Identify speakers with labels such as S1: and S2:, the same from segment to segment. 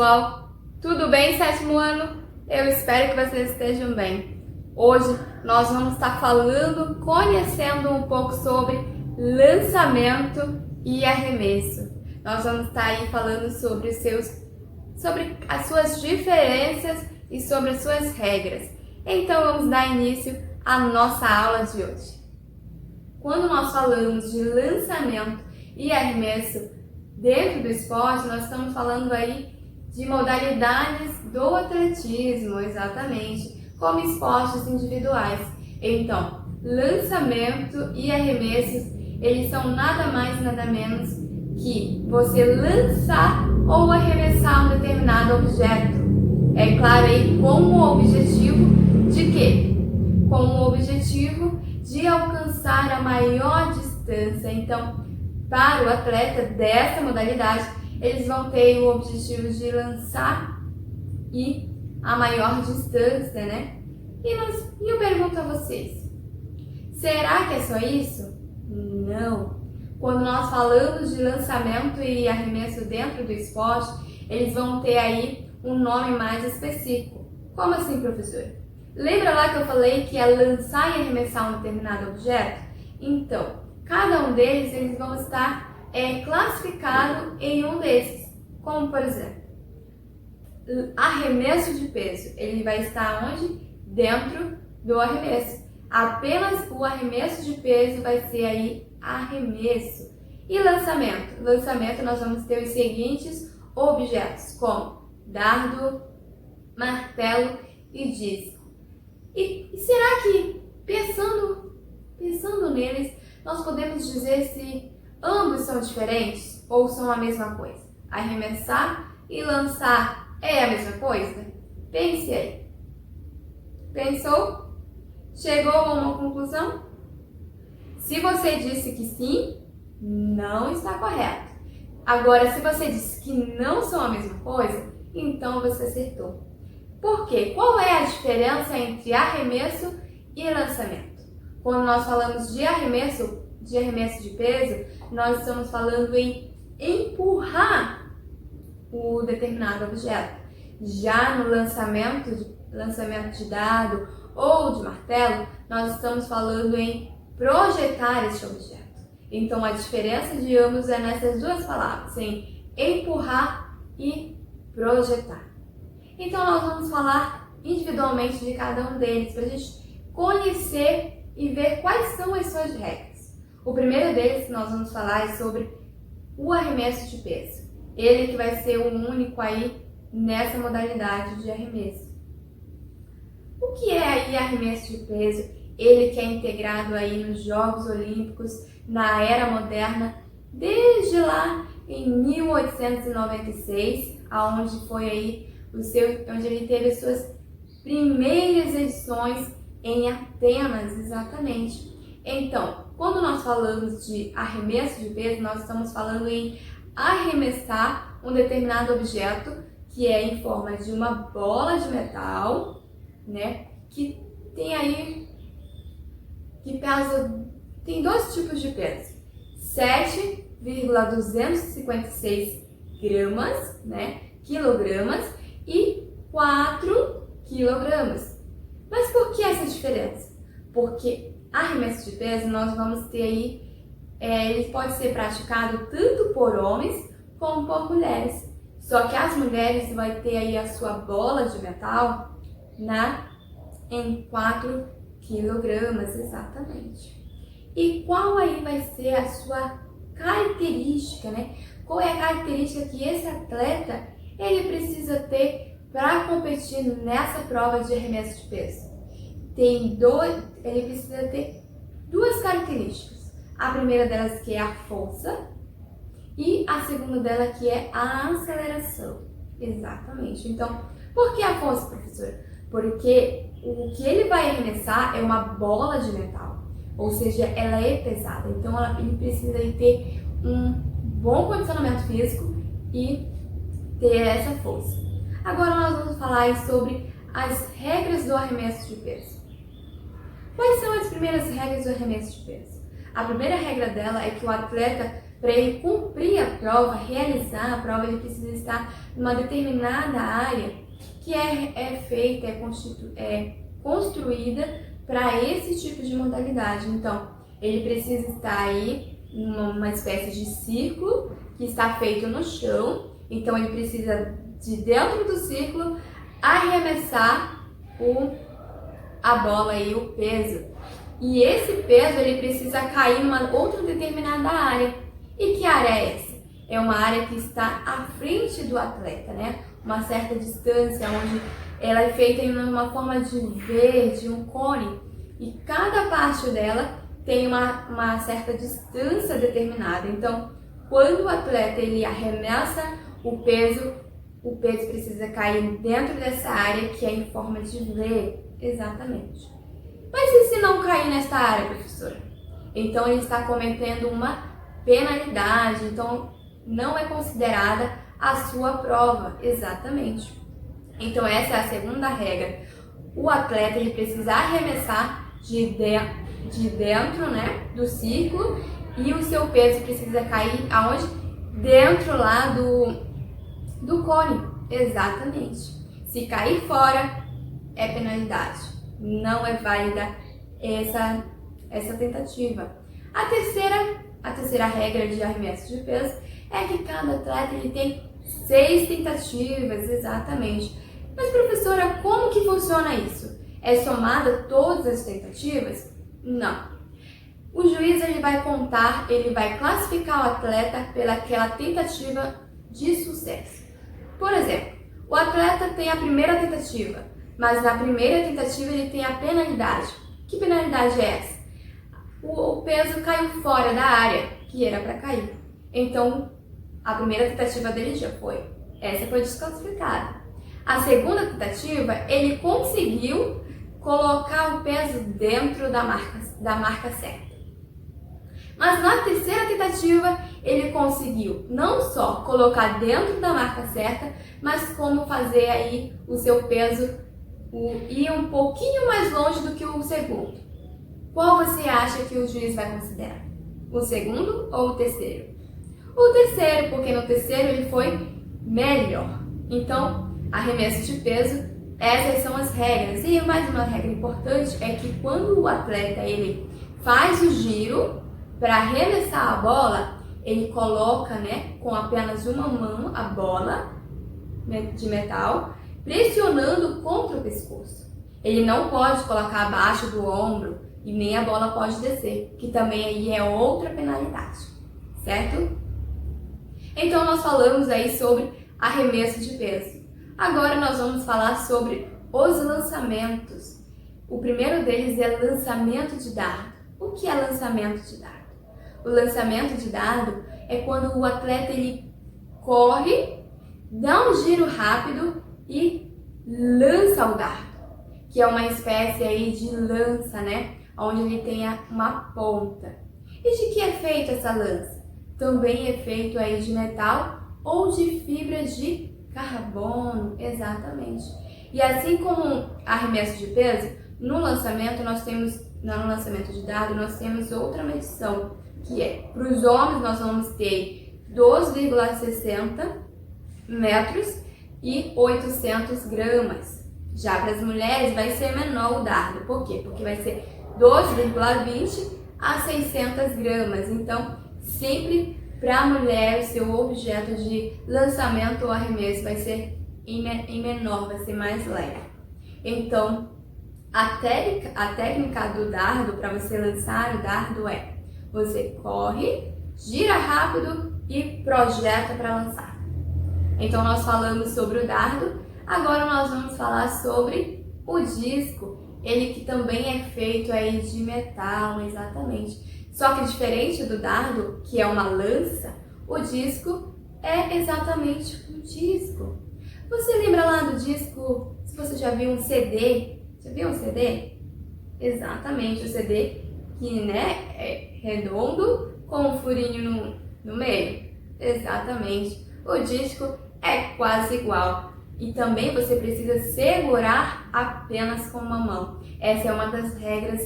S1: pessoal, tudo bem, sétimo ano? Eu espero que vocês estejam bem. Hoje nós vamos estar conhecendo um pouco sobre lançamento e arremesso. Nós vamos estar aí falando sobre as suas diferenças e sobre as suas regras. Então vamos dar início à nossa aula de hoje. Quando nós falamos de lançamento e arremesso dentro do esporte, nós estamos falando aí de modalidades do atletismo, exatamente, como esportes individuais. Então, lançamento e arremessos, eles são nada mais, nada menos que você lançar ou arremessar um determinado objeto. É claro aí, com o objetivo de quê? Com o objetivo de alcançar a maior distância. Então, para o atleta dessa modalidade, eles vão ter o objetivo de lançar e a maior distância, né? E eu pergunto a vocês, será que é só isso? Não. Quando nós falamos de lançamento e arremesso dentro do esporte, eles vão ter aí um nome mais específico. Como assim, professora? Lembra lá que eu falei que é lançar e arremessar um determinado objeto? Então, cada um deles eles vão estar classificado em um desses. Como, por exemplo, arremesso de peso. Ele vai estar onde? Dentro do arremesso. Apenas o arremesso de peso vai ser aí arremesso. E lançamento? Lançamento nós vamos ter os seguintes objetos, como dardo, martelo e disco. E será que, pensando neles, nós podemos dizer se ambos são diferentes ou são a mesma coisa? Arremessar e lançar é a mesma coisa? Pense aí. Pensou? Chegou a uma conclusão? Se você disse que sim, não está correto. Agora, se você disse que não são a mesma coisa, então você acertou. Por quê? Qual é a diferença entre arremesso e lançamento? Quando nós falamos de arremesso de peso, nós estamos falando em empurrar o determinado objeto. Já no lançamento de dardo ou de martelo, nós estamos falando em projetar esse objeto. Então, a diferença de ambos é nessas duas palavras, em empurrar e projetar. Então, nós vamos falar individualmente de cada um deles, para a gente conhecer e ver quais são as suas regras. O primeiro deles que nós vamos falar é sobre o arremesso de peso. Ele que vai ser o único aí nessa modalidade de arremesso. O que é aí arremesso de peso? Ele que é integrado aí nos Jogos Olímpicos, na era moderna, desde lá em 1896, aonde foi aí onde ele teve as suas primeiras edições em Atenas, exatamente. Então, quando nós falamos de arremesso de peso, nós estamos falando em arremessar um determinado objeto que é em forma de uma bola de metal, né? Que tem dois tipos de peso: 7,256 gramas, né? Quilogramas e 4 quilogramas. Mas por que essa diferença? Porque arremesso de peso nós vamos ter aí, ele pode ser praticado tanto por homens como por mulheres. Só que as mulheres vai ter aí a sua bola de metal em 4 quilogramas, exatamente. E qual aí vai ser a sua característica, né? Qual é a característica que esse atleta ele precisa ter para competir nessa prova de arremesso de peso? Ele precisa ter duas características. A primeira delas que é a força e a segunda dela que é a aceleração. Exatamente. Então, por que a força, professora? Porque o que ele vai arremessar é uma bola de metal, ou seja, ela é pesada. Então, ele precisa ter um bom condicionamento físico e ter essa força. Agora nós vamos falar sobre as regras do arremesso de peso. Quais são as primeiras regras do arremesso de peso? A primeira regra dela é que o atleta Para ele cumprir a prova, realizar a prova, ele precisa estar numa determinada área que é feita, é construída para esse tipo de modalidade. Então, ele precisa estar aí numa espécie de círculo que está feito no chão. Então, ele precisa, de dentro do círculo, arremessar a bola e o peso. E esse peso ele precisa cair numa outra determinada área. E que área é essa? É uma área que está à frente do atleta, né? Uma certa distância, onde ela é feita em uma forma de V, de um cone. E cada parte dela tem uma certa distância determinada. Então, quando o atleta ele arremessa o peso precisa cair dentro dessa área que é em forma de V. Exatamente. Mas e se não cair nessa área, professora? Então, ele está cometendo uma penalidade, então não é considerada a sua prova. Exatamente. Então essa é a segunda regra. O atleta ele precisa arremessar de dentro, né, do círculo, e o seu peso precisa cair aonde? Dentro lá do cone. Exatamente. Se cair fora, é penalidade. Não é válida essa tentativa. A terceira regra de arremesso de peso é que cada atleta ele tem 6 tentativas, exatamente. Mas professora, como que funciona isso? É somada todas as tentativas? Não. O juiz ele vai contar, ele vai classificar o atleta pelaquela tentativa de sucesso. Por exemplo, o atleta tem a primeira tentativa, mas na primeira tentativa ele tem a penalidade. Que penalidade é essa? O peso caiu fora da área que era para cair. Então, a primeira tentativa dele já foi. Essa foi desclassificada. A segunda tentativa, ele conseguiu colocar o peso dentro da marca certa. Mas na terceira tentativa, ele conseguiu não só colocar dentro da marca certa, mas como fazer aí o seu peso ir um pouquinho mais longe do que o segundo. Qual você acha que o juiz vai considerar? O segundo ou o terceiro? O terceiro, porque no terceiro ele foi melhor. Então, arremesso de peso, essas são as regras. E mais uma regra importante é que quando o atleta ele faz o giro para arremessar a bola, ele coloca, né, com apenas uma mão a bola de metal, pressionando contra o pescoço. Ele não pode colocar abaixo do ombro e nem a bola pode descer, que também aí é outra penalidade, certo? Então nós falamos aí sobre arremesso de peso. Agora nós vamos falar sobre os lançamentos. O primeiro deles é lançamento de dardo. O que é lançamento de dardo? O lançamento de dardo é quando o atleta ele corre, dá um giro rápido e lança o dardo, que é uma espécie aí de lança, né? Onde ele tem uma ponta. E de que é feita essa lança? Também é feito aí de metal ou de fibras de carbono, exatamente. E assim como arremesso de peso, no lançamento de dardo nós temos outra medição, que é, para os homens nós vamos ter 12,60 metros e 800 gramas. Já para as mulheres vai ser menor o dardo. Por quê? Porque vai ser 12,20 a 600 gramas. Então, sempre para a mulher, o seu objeto de lançamento ou arremesso vai ser em menor, vai ser mais leve. Então, a técnica do dardo, para você lançar o dardo é: você corre, gira rápido e projeta para lançar. Então, nós falamos sobre o dardo, agora nós vamos falar sobre o disco. Ele que também é feito aí de metal, exatamente. Só que diferente do dardo, que é uma lança, o disco é exatamente um disco. Você lembra lá do disco, se você já viu um CD? Já viu um CD? Exatamente, o CD que, né, é redondo com um furinho no meio. Exatamente. O disco é quase igual. E também você precisa segurar apenas com uma mão. Essa é uma das regras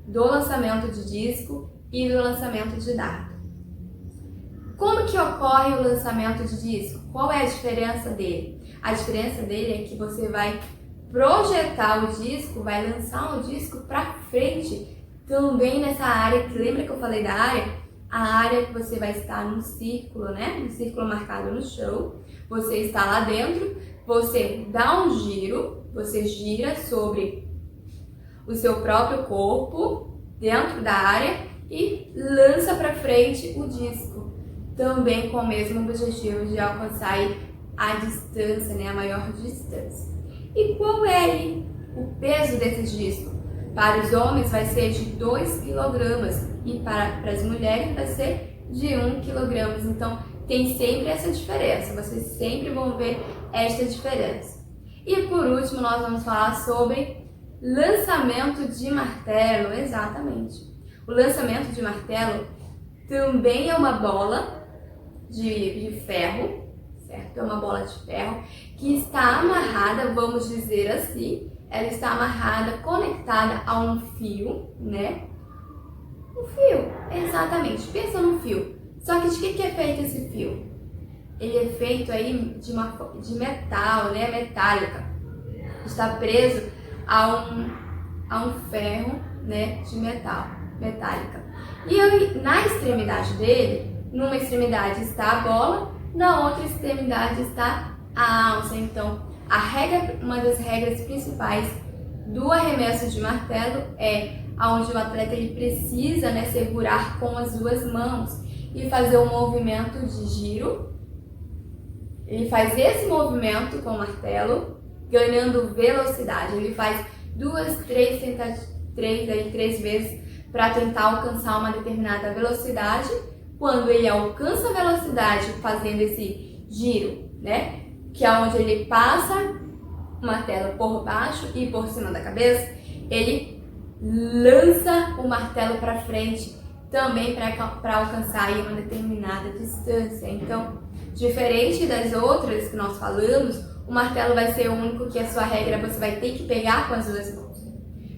S1: do lançamento de disco e do lançamento de dardo. Como que ocorre o lançamento de disco? Qual é a diferença dele? A diferença dele é que você vai projetar o disco, vai lançar o disco para frente, também nessa área, que lembra que eu falei da área? A área que você vai estar num círculo, né? Um círculo marcado no chão, você está lá dentro, você dá um giro, você gira sobre o seu próprio corpo, dentro da área, e lança para frente o disco, também com o mesmo objetivo de alcançar a distância, né, a maior distância. E qual é o peso desse disco? Para os homens vai ser de 2 kg e para as mulheres vai ser de 1 kg. Então tem sempre essa diferença, vocês sempre vão ver esta diferença. E por último nós vamos falar sobre lançamento de martelo, exatamente. O lançamento de martelo também é uma bola de ferro, certo? É uma bola de ferro que está amarrada, vamos dizer assim, ela está amarrada, conectada a um fio, né? Um fio, exatamente, pensa num fio. Só que de que é feito esse fio? Ele é feito aí de metal, né? Metálica. Está preso a um ferro, né? De metálica. E aí, na extremidade dele, numa extremidade está a bola, na outra extremidade está a alça. Então, uma das regras principais do arremesso de martelo é onde o atleta ele precisa, né, segurar com as duas mãos e fazer um movimento de giro. Ele faz esse movimento com o martelo, ganhando velocidade. Ele faz 3 vezes para tentar alcançar uma determinada velocidade. Quando ele alcança a velocidade fazendo esse giro, né, que é onde ele passa o martelo por baixo e por cima da cabeça, ele lança o martelo para frente também para alcançar aí uma determinada distância. Então, diferente das outras que nós falamos, o martelo vai ser o único que a sua regra você vai ter que pegar com as duas mãos.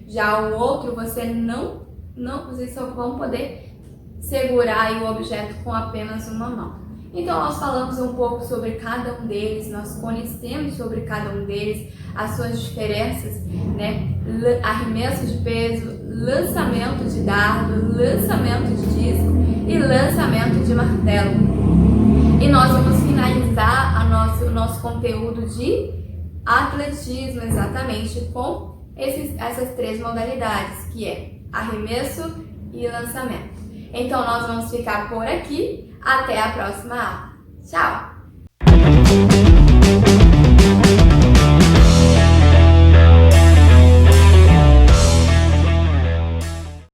S1: Já o outro vocês só vão poder segurar aí o objeto com apenas uma mão. Então nós falamos um pouco sobre cada um deles, nós conhecemos sobre cada um deles, as suas diferenças, né? Arremesso de peso, lançamento de dardo, lançamento de disco e lançamento de martelo. E nós vamos finalizar o nosso conteúdo de atletismo exatamente com essas 3 modalidades, que é arremesso e lançamento. Então nós vamos ficar por aqui, até a próxima aula. Tchau!